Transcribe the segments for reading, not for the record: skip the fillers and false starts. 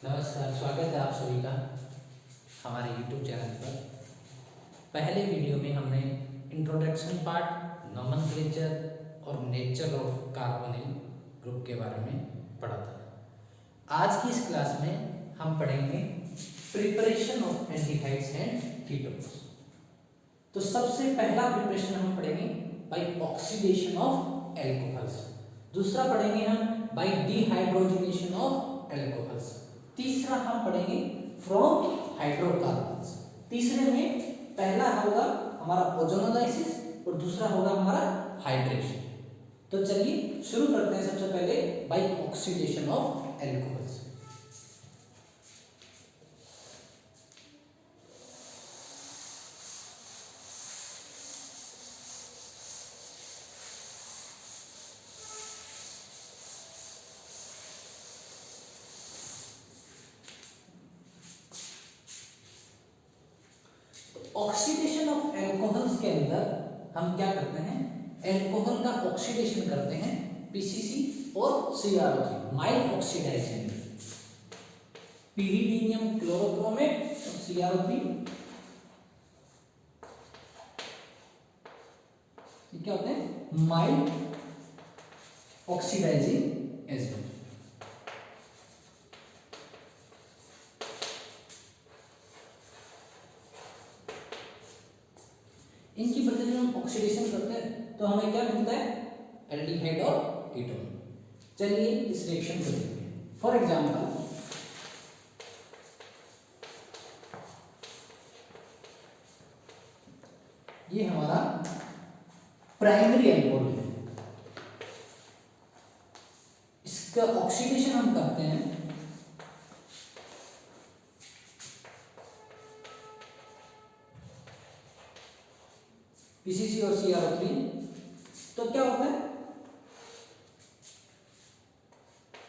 नमस्कार, स्वागत है आप सभी का हमारे YouTube चैनल पर। पहले वीडियो में हमने इंट्रोडक्शन पार्ट, नोमेनक्लेचर और नेचर ऑफ कार्बोनिल ग्रुप के बारे में पढ़ा था। आज की इस क्लास में हम पढ़ेंगे preparation of aldehydes and ketones. तो सबसे पहला प्रिपरेशन हम पढ़ेंगे बाय ऑक्सीडेशन ऑफ एल्कोहल्स। दूसरा पढ़ेंगे हम बाय डिहाइड्रोजनेशन ऑफ एल्कोहल्स। तीसरा हम पढ़ेंगे फ्रॉम हाइड्रोकार्बन्स। तीसरे में पहला होगा हमारा ओजोनोलाइसिस और दूसरा होगा हमारा हाइड्रेशन। तो चलिए शुरू करते हैं सबसे पहले by oxidation of alcohols. Oxidation of alcohols के अंदर हम क्या करते हैं, एल्कोहल का ऑक्सीडेशन करते हैं पीसीसी और CrO3 mild oxidising, pyridinium chlorochromate और CrO3 ये क्या होते हैं, माइल्ड ऑक्सीडाइजिंग एजेंट। इनकी वजह से हम ऑक्सीडेशन करते हैं तो हमें क्या मिलता है, एल्डिहाइड और कीटोन। चलिए इस रिएक्शन को देखते हैं। फॉर एग्जांपल ये हमारा प्राइमरी एल्कोहल है, इसका ऑक्सीडेशन हम करते हैं पीसीसी और CrO3। तो क्या होता है,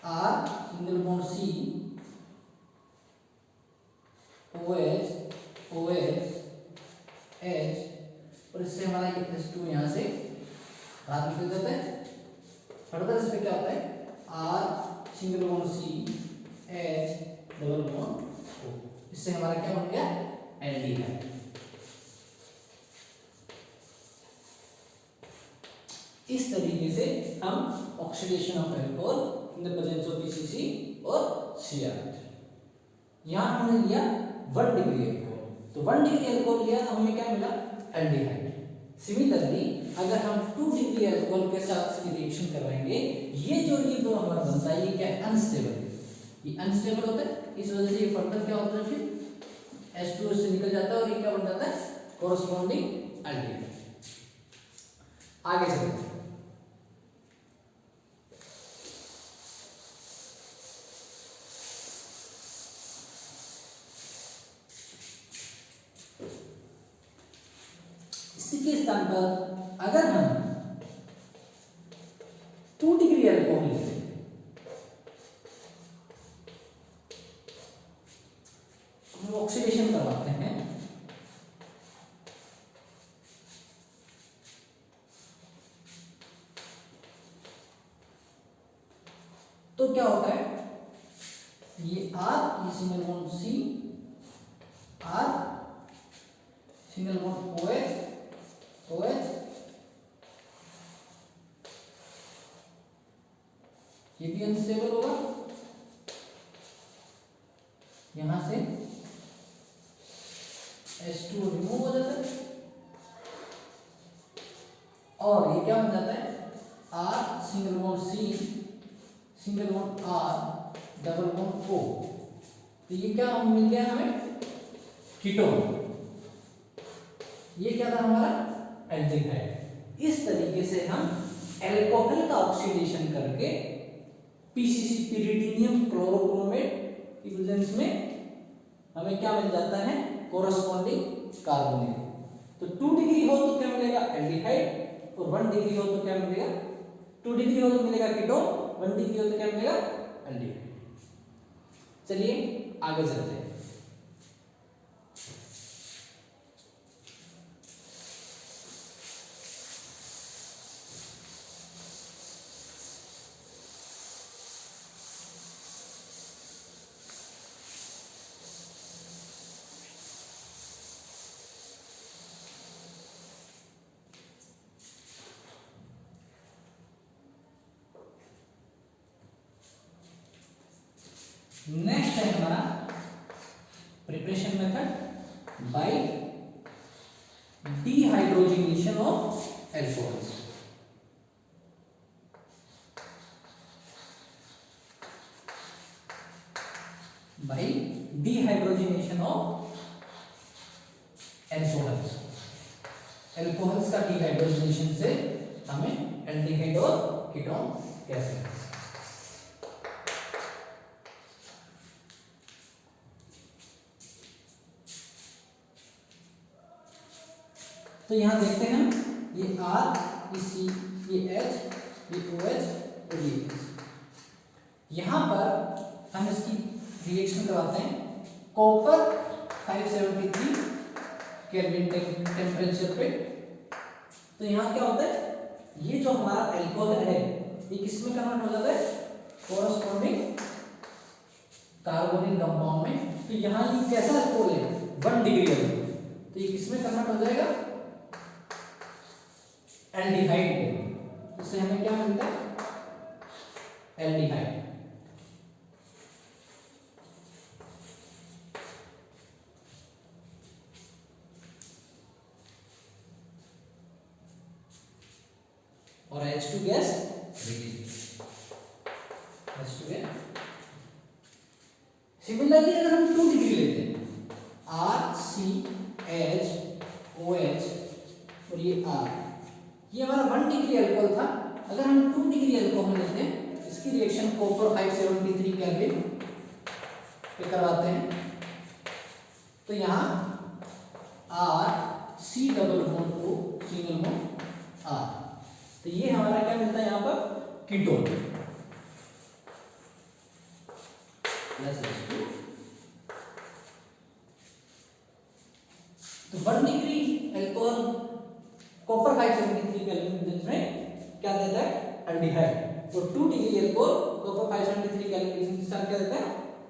R single bond C OH OH H और इससे हमारा ये H2 यहाँ से बाहर निकल जाता है। फर्दर इस पे क्या होता है, R single bond C H double bond O, इससे हमारा क्या बन गया, एल्डिहाइड। इस तरीके से हम oxidation of alcohol in the presence of PCC और CrO3। यहाँ हमने लिया 1 डिग्री एल्कोहल, तो 1 डिग्री एल्कोहल लिया तो हमें क्या मिला, एल्डिहाइड। सिमिलरली अगर हम 2 डिग्री एल्कोहल के साथ इसकी रिएक्शन करवाएंगे, ये जो ये दो हमारा बनता है ये क्या है, अनस्टेबल है, ये अनस्टेबल होता है। इस वजह से ये फर्दर क्या होता है, फिर H2 से निकल जाता है और ये क्या बन जाता है, कोरस्पॉन्डिंग एल्डिहाइड। आगे चलते हैं। के स्थान पर अगर हम 2 डिग्री एल्कोहल लेते हैं, हम ऑक्सीडेशन करवाते हैं तो क्या होता है, ये R ये single bond C, R single bond OH OH, ये भी अनस्टेबल होगा, यहां से H2 रिमूव हो जाता है और ये क्या बन जाता है, R single bond C single bond R double bond O। तो ये क्या मिल गया हमें, कीटोन। ये क्या था हमारा, एल्डिहाइड। इस तरीके से हम एल्कोहल का ऑक्सीडेशन करके पीसीसी pyridinium क्लोरोक्रोमेट की प्रेजेंस में हमें क्या मिल जाता है, कोरस्पॉन्डिंग कार्बोनिल। तो 2 डिग्री हो तो क्या मिलेगा, एल्डिहाइड, और 1 डिग्री हो तो क्या मिलेगा, 2 डिग्री हो तो मिलेगा कीटोन, 1 डिग्री हो तो क्या मिलेगा, एल्डिहाइड। चलिए आगे चलते हैं। नेक्स्ट है हमारा preparation method by dehydrogenation of alcohols. By dehydrogenation of alcohols. Alcohols का डिहाइड्रोजनेशन से हमें एल्डिहाइड और कीटोन कैसे हैं। तो यहां देखते हैं ये R, ये C, ये H, ये OH और ये H। यहां पर हम इसकी रिएक्शन करवाते हैं कॉपर 573 केल्विन टेम्परेचर पे। तो यहाँ क्या होता है, ये जो हमारा एल्कोहल है ये किसमें कन्वर्ट हो जाता है, कोरस्पॉन्डिंग कार्बोनिल कंपाउंड में। तो यहाँ ये कैसा एल्कोहल है, 1 डिग्री एल्कोहल, तो ये किसमें कन्वर्ट हो जाएगा, एल्डिहाइड में। इससे हमें क्या मिलता है, एल्डिहाइड। और H2 gas release. H2 gas. Similarly अगर हम 2 डिग्री लेते हैं, R, C, H, OH और ये R, ये हमारा 1 डिग्री अल्कोहल था। अगर हम 2 डिग्री अल्कोहल लेते हैं, इसकी रिएक्शन कॉपर 573 केल्विन पे करवाते हैं, तो यहाँ R, C double bond O, single bond R, तो ये हमारा क्या मिलता है यहाँ पर, कीटोन प्लस H2। तो 1 डिग्री अल्कोहल कॉपर 573 केल्विन में क्या देता है, एल्डिहाइड। और 2 डिग्री अल्कोहल कॉपर 573 केल्विन के साथ क्या देता है,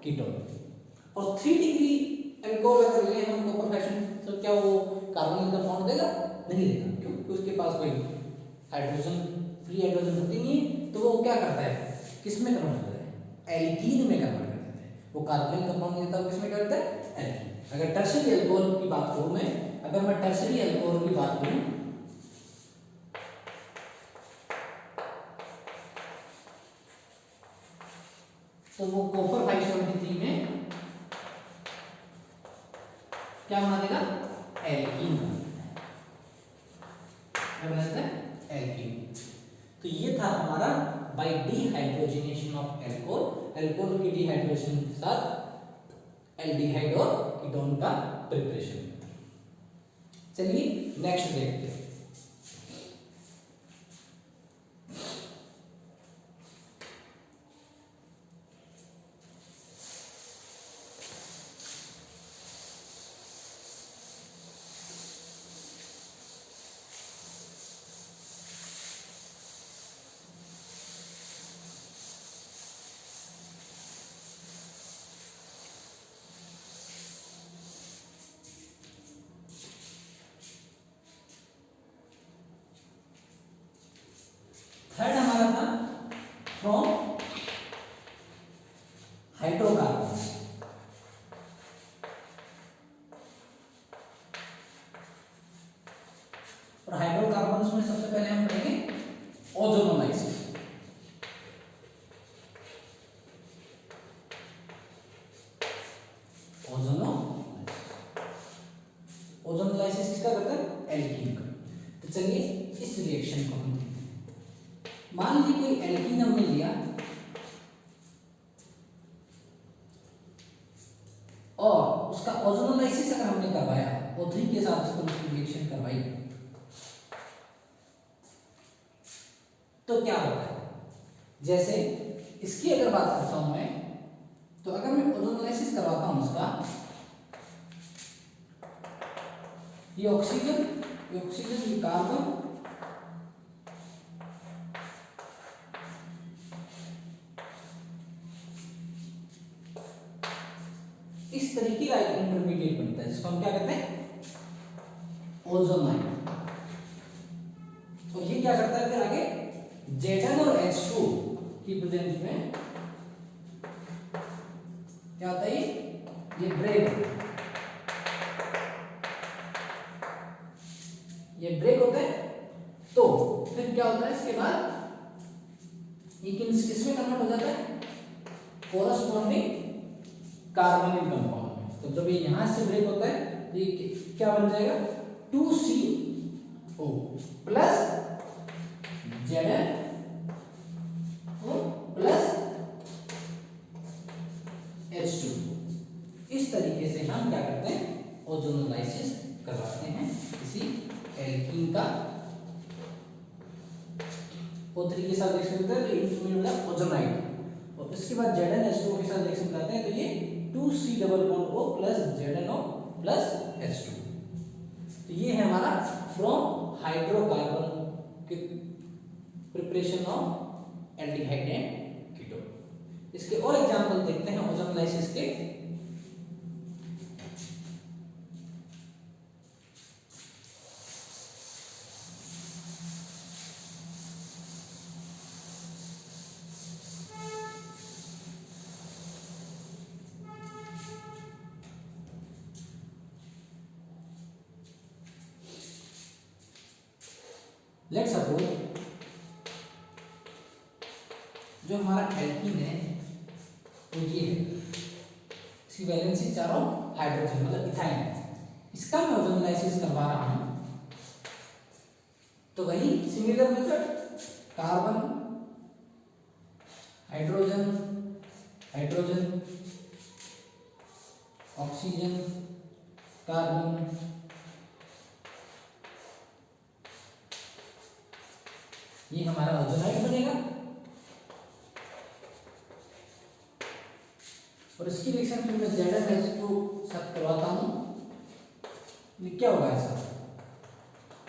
कीटोन। और 3 डिग्री अल्कोहल अगर ले हम कॉपर 573, तो क्या वो कार्बोनिल कंपाउंड देगा, नहीं देगा, क्यों, क्योंकि उसके पास कोई हाइड्रोजन, फ्री हाइड्रोजन होती नहीं है। तो वो क्या करता है, किसमें कन्वर्ट होता है, एल्कीन में कन्वर्ट कर देता है। वो कार्बोनिल कंपाउंड देता है, किसमें करता है, एल्कीन। अगर टर्शरी अल्कोहल की बात करूं मैं, अगर मैं टर्शरी अल्कोहल की बात करूं, तो वो कॉपर 573 में क्या बना देगा, एल्कीन बना देता है, एल्कीन। तो ये था हमारा by dehydrogenation of alcohol, alcohol की डिहाइड्रेशन के साथ एल्डिहाइड और कीटोन का प्रिपरेशन। चलिए नेक्स्ट देखते हैं। थर्ड हमारा था फ्रॉम हाइड्रोकार्बन्स। और हाइड्रोकार्बन्स में सबसे पहले हम पढ़ेंगे ओजोनोलाइसिस। ओजोनोलाइसिस किसका करता है, एल्कीन का। तो चलिए इस रिएक्शन को हम मान ली कोई एल्कीन हमने लिया और उसका ओजोनोलाइसिस अगर हमने करवाया, O3 के साथ उसको रिएक्शन करवाई, तो क्या होता है, जैसे इसकी अगर बात करता हूं मैं, तो अगर मैं ओजोनोलाइसिस करवाता हूं उसका, ये ऑक्सीजन, ये कार्बन, इस तरीके का एक इंटरमीडिएट बनता है जिसको हम क्या कहते हैं, ओजोनाइड। और ये क्या करता है फिर आगे, Zn और H2 की प्रेजेंस में क्या होता है ये ब्रेक, ये ब्रेक होता है। तो फिर क्या होता है इसके बाद ये किस में कन्वर्ट हो जाता है, कोरस्पॉन्डिंग कार्बोनिल कंपाउंड में। तो जब ये यहां से ब्रेक होता है ये क्या बन जाएगा, 2CO plus ZnO plus H2। इस तरीके से हम क्या करते हैं, ओजोनोलाइसिस करवाते हैं किसी एल्कीन का। O3 के साथ रिएक्शन होता है तो इंटरमीडिएट होता है ओजोनाइड, और इसके बाद ZnH2 के साथ रिएक्शन कराते हैं तो ये 2C+O plus ZnO plus H2। तो ये है हमारा फ्रॉम हाइड्रोकार्बन के preparation of aldehyde and ketone. इसके और एग्जांपल देखते हैं ओजोनोलाइसिस के। लेट्स सपोज जो हमारा एल्कीन है वो ये है, इसकी वैलेंसी चारों हाइड्रोजन मतलब इथाइन, इसका मैं ओजोनोलाइसिस करवा रहा हूं। तो वही similar method, carbon hydrogen hydrogen oxygen carbon, ये हमारा ओजोनाइड बनेगा। और इसकी रिएक्शन फिर मैं ZnH2 साथ करवाता हूं, ये क्या होगा, ऐसा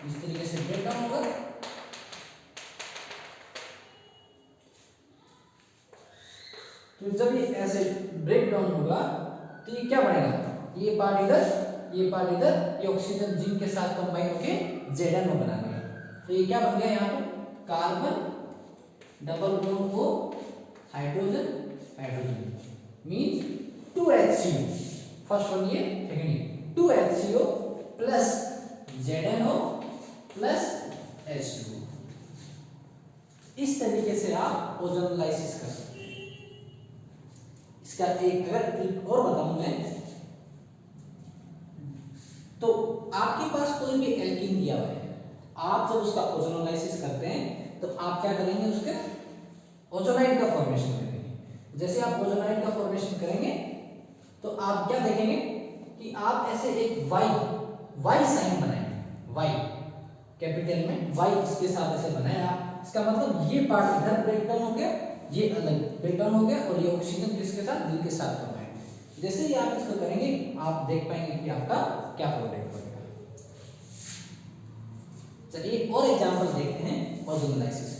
इस तरीके से ब्रेक डाउन होगा। तो जब ये ऐसे ब्रेक डाउन होगा तो ये क्या बनेगा, ये पार्ट इधर, ये पार्ट इधर, ये ऑक्सीजन जिंक के साथ कंबाइन होके ZnO बना देगा। तो ये क्या बन गया यहाँ पे, carbon double bond O hydrogen hydrogen means 2HCO, first one ये, सेकंड ये 2HCO plus ZnO plus H2। इस तरीके से आप ओजोनोलाइसिस कर सकते हैं। इसका एक और बताऊं मैं, तो आपके पास कोई भी एल्कीन दिया हुआ है, आप जब उसका ओजोनोलाइसिस करते हैं तो आप क्या करेंगे, उसके ओजोनाइड का फॉर्मेशन करेंगे। जैसे आप ओजोनाइड का फॉर्मेशन करेंगे तो आप क्या देखेंगे कि आप ऐसे एक वाई साइन बनाएंगे, वाई कैपिटल में वाई इसके साथ ऐसे बनाया। इसका मतलब ये पार्ट इधर ब्रेक डाउन हो गया, ये अलग ब्रेक डाउन हो गया, और ये ऑक्सीजन किसके साथ, दिल के साथ बनाएंगे। जैसे ही आप इसको करेंगे आप देख पाएंगे कि आपका क्या प्रोडक्ट बनेगा। चलिए और एग्जांपल देखते हैं ओजोनोलाइसिस के।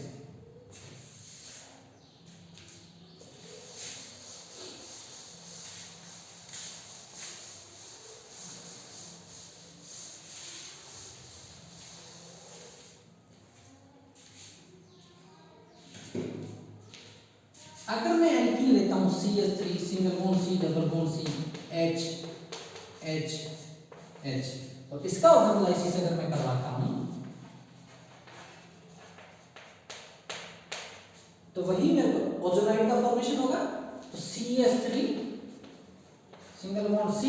अगर मैं एल्कीन लेता हूं CH3 single bond C double bond C H H H, और इसका ओजोनोलाइसिस अगर मैं करवाता हूं तो वही मेरे को ओजोनाइड का फॉर्मेशन होगा। तो CH3 single bond C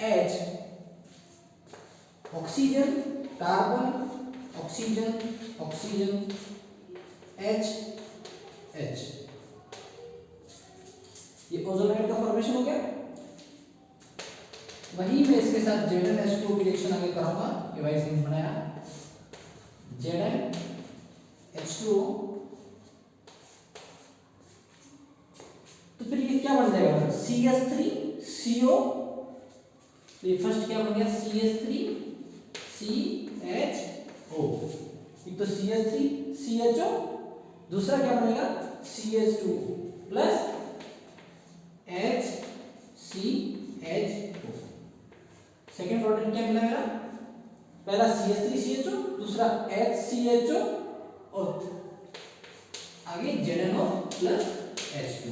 H, oxygen carbon oxygen oxygen H H, ये ओजोनाइड का फॉर्मेशन हो गया। वही मैं इसके साथ ZnH2 की रिएक्शन आगे कराऊंगा, ये वाई सिंह बनाया ZnH2। तो फिर ये क्या बन जाएगा, CH3CO, तो ये फर्स्ट क्या बन गया CH3CHO, एक तो CH3CHO, दूसरा क्या बनेगा CH2 plus HCHO। Second product क्या मिला मेरा, पहला CH3CHO, दूसरा HCHO, और आगे ZnO प्लस H2।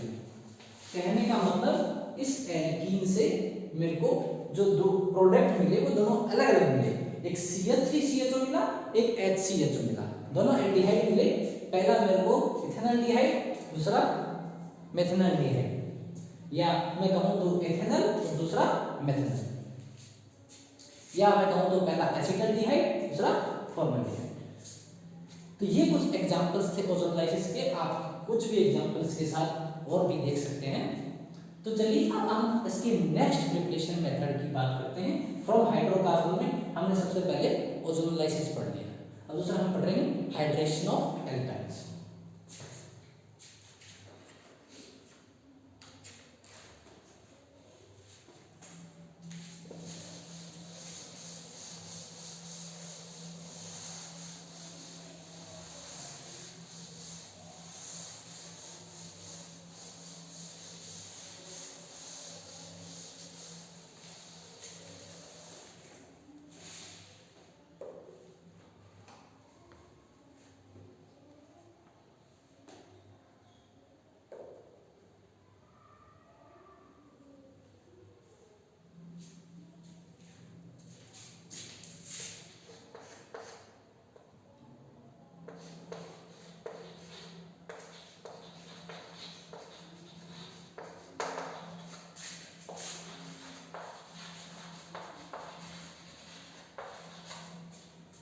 तो कहने का मतलब इस एल्कीन से मेरे को जो दो प्रोडक्ट मिले वो दोनों अलग अलग मिले, एक CH3CHO मिला, एक HCHO मिला, दोनों एल्डिहाइड मिले। पहला मेरे को इथेनॉल्डिहाइड, दूसरा मेथेनॉल्डिहाइड, या मैं कहूँ तो एथेनॉल और दूसरा मेथेनॉल, या मैं कहूँ तो पहला एसिटल्डिहाइड, दूसरा फॉर्मल्डिहाइड। तो ये कुछ एग्जांपल्स थे ओजोनोलाइसिस के, आप कुछ भी एग्जांपल्स के साथ और भी देख सकते हैं। तो चलिए अब हम इसके नेक्स्ट प्रिपरेशन मेथड की बात करते हैं। फ्रॉम हाइड्रोकार्बन में हमने सबसे पहले ओजोनोलाइसिस पढ़ लिया, अब दूसरा हम पढ़ रहे हैं hydration of alkynes.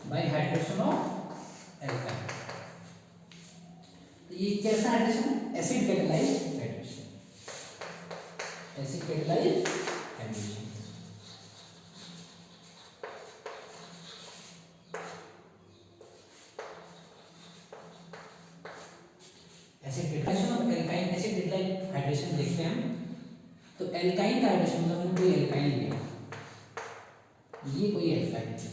By hydration of alkyne. तो ये कैसा hydration? Acid catalysed hydration, acid catalysed hydration. Acid catalysation of alkyne, acid catalysed hydration देखते हैं हम। तो एल्काइन का हाइड्रेशन मतलब हमने कोई एल्काइन लिया, ये कोई एल्काइन है,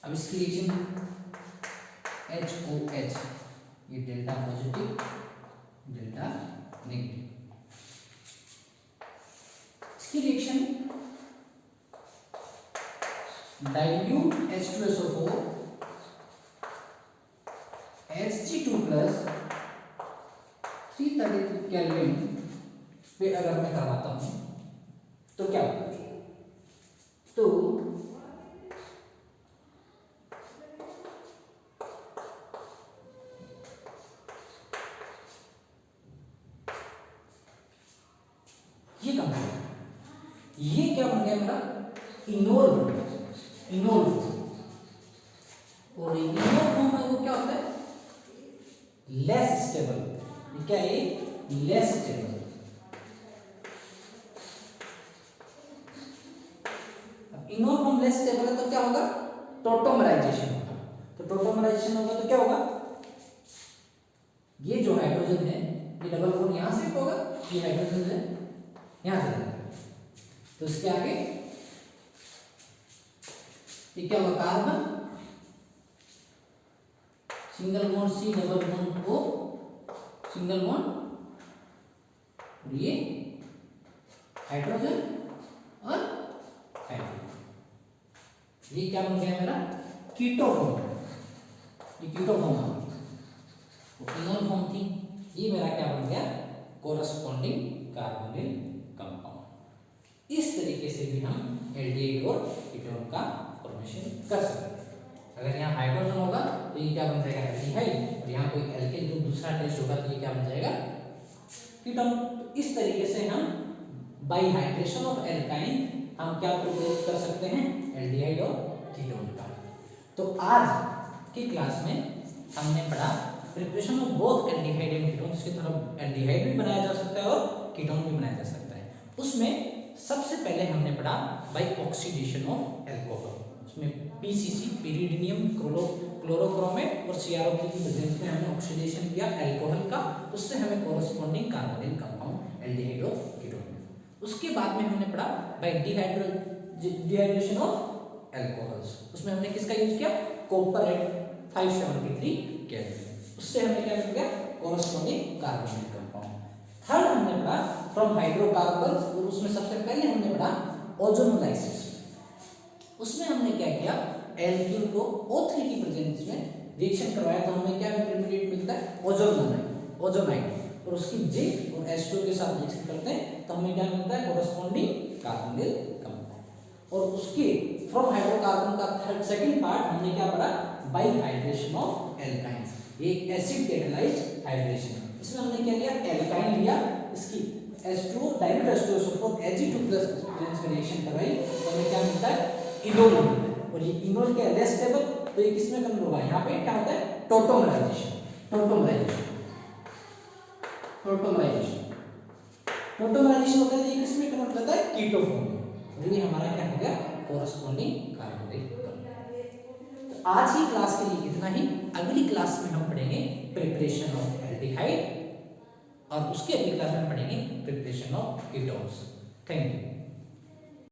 अब इसकी रिएक्शन HOH, ये डेल्टा पॉजिटिव डेल्टा नेगेटिव, इसकी reaction dilute H2SO4 Hg2 plus 333 kelvin पे अगर मैं करवाता हूं तो क्या होगा? तो ये क्या बन गया? ये क्या बन गया मेरा? इनोल बन गया, इनोल। और इनोल फॉर्म में वो क्या होता है? Less stable. ये क्या है? Less stable. अब इनोल फॉर्म लेस स्टेबल है तो क्या होगा? टोटोमराइजेशन होगा। तो टोटोमराइजेशन होगा तो क्या होगा? ये जो हाइड्रोजन है ये डबल बॉन्ड यहां से होगा, ये हाइड्रोजन है यहां से, तो इसके आगे ये क्या होगा? Carbon, single bond C, double bond O, single bond, और ये हाइड्रोजन और हाइड्रोजन। ये क्या बन गया मेरा? Keto form. ये कीटो फॉर्म इनोल फॉर्म थी, ये मेरा क्या बन गया? Corresponding carbonyl compound. इस तरीके से भी हम एल्डिहाइड और कीटोन का फॉर्मेशन कर सकते हैं। अगर यहाँ हाइड्रोजन होगा तो ये क्या बन जाएगा? एल्डिहाइड, और यहाँ कोई एल्केन ग्रुप दूसरा टेस्ट होगा तो ये क्या बन जाएगा? कीटोन। इस तरीके से हम बाय हाइड्रेशन ऑफ एल्काइन हम क्या प्रिपेयर कर सकते हैं? एल्डिहाइड और कीटोन का। तो आज की क्लास में हमने पढ़ा preparation of both aldehyde and ketone. इसकी तरफ एल्डिहाइड भी बनाया जा सकता है और कीटोन भी बनाया जा सकता है। उसमें सबसे पहले हमने पढ़ा बाय ऑक्सीडेशन ऑफ एल्कोहल। उसमें PCC, pyridinium क्लोरोक्रोमेट और CrO3 की प्रेजेंस में हमने ऑक्सीडेशन किया एल्कोहल का, उससे हमें कोरस्पॉन्डिंग कार्बोनिल कंपाउंड एल्डिहाइड और कीटोन। उसके बाद में हमने पढ़ा बाय डिहाइड्रेशन ऑफ एल्कोहल्स। उसमें हमने किसका यूज किया? कॉपर एट 573 केल्विन, उससे हमें क्या मिल गया? Corresponding carbonyl compound. थर्ड हमने पढ़ा फ्रॉम हाइड्रोकार्बन्स, और उसमें सबसे पहले हमने पढ़ा ओजोनोलाइसिस। उसमें हमने क्या किया? एल्कीन को O3 की प्रेजेंस में रिएक्शन करवाया तो हमें क्या इंटरमीडिएट मिलता है? ओजोनाइड। और उसकी जिंक और H2 के साथ रिएक्शन करते हैं तो हमें क्या मिलता है, कोरस्पॉन्डिंग कार्बोनिल कंपाउंड। और उसके फ्रॉम हाइड्रोकार्बन का सेकंड पार्ट हमने क्या पढ़ा, बाई हाइड्रेशन ऑफ एल्काइंस, ये एसिड कैटालाइज्ड हाइड्रेशन। इसमें हमने क्या लिया, एल्काइन लिया, इसकी H2 dilute H2 suppose Ag2+ reaction कराई तो हमें क्या मिलता है, इनोल मिलता है। और ये इनोल क्या है, लेस स्टेबल, तो ये किसमें कन्वर्ट होगा, यहाँ पे क्या होता है, टोटोमराइजेशन। टोटोमराइजेशन होता है, ये किसमें कन्वर्ट होता है, कीटो फॉर्म में। और ये हमारा क्या हो गया, कोरस्पॉन्डिंग कार्बोनिल। तो आज की क्लास के लिए इतना ही। अगली क्लास में हम पढ़ेंगे प्रिपरेशन ऑफ एल्डिहाइड और उसके अगली क्लास में पढ़ेंगे preparation of ketones. Thank you.